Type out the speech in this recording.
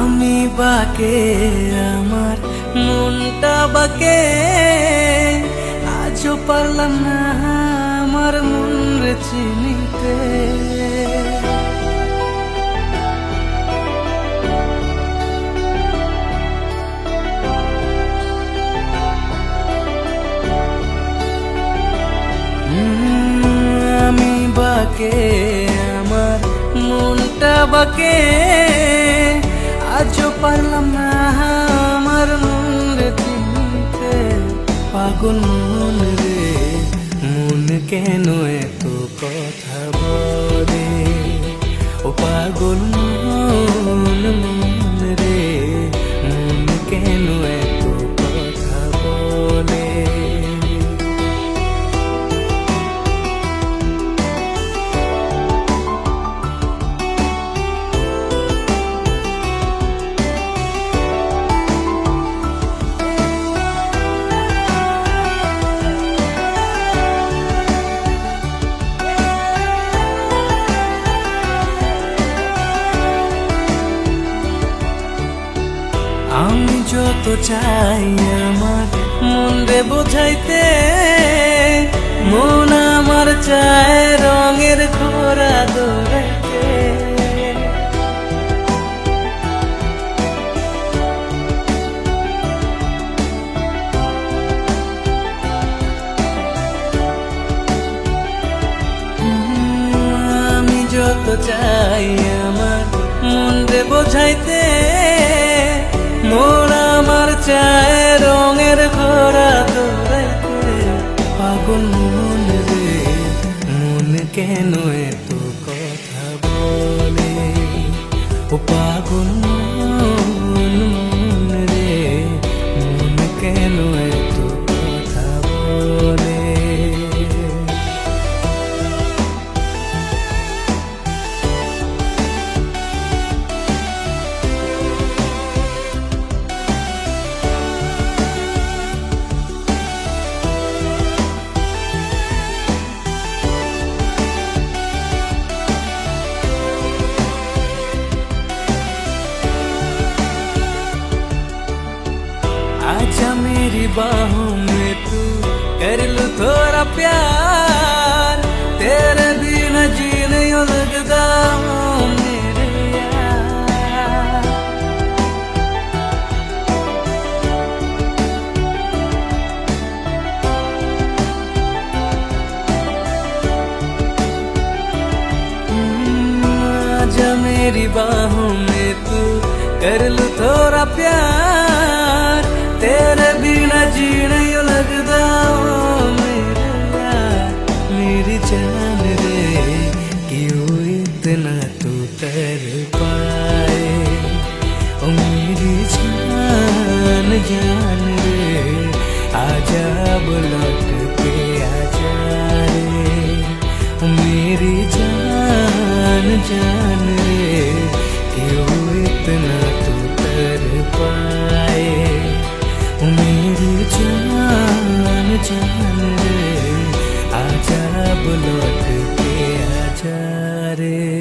আমি বাকে আমার মনটা বাকে, আজও পারলাম না আমার মন রে চিনিতে। আমি বাকে আমার মনটা বাকে, আজও পারলাম না আমার মন রে চিনতে। পাগল মন রে, মন কেন এত কথা বলে? ও পাগল মন, মন রে, মন কেন এত কথা বলে? আমি যত চাই আমার মন রে বোঝাইতে, মন আমার চায় রঙের ঘোড়া দৌড়াইতে। আমি যত চাই আমার মন রে বোঝাইতে, মন আমার চায় রঙের ঘোড়া দৌড়াইতে। পাগল মন রে, মন কেন এত কথা বলে? ও পাগল মন, মন রে, মন কেন এত কথা বলে? आजा मेरी बाहों में तू, कर लूं थोड़ा प्यार। तेरे बिना जी नहीं लगता मेरे यार। आजा मेरी बाहों में तू, कर लूं थोड़ा प्यार। तेरे बिना जी नहीं लगता मेरे यार। मेरी जान रे, क्यों इतना तू कर पाए? ओ मेरी जान, जान रे, आजा लौट के आजा रे। ओ मेरी जान, जान रे, क्यों इतना तू कर पाए? मेरी जान, जान रे, आजा लौट के आजा रे।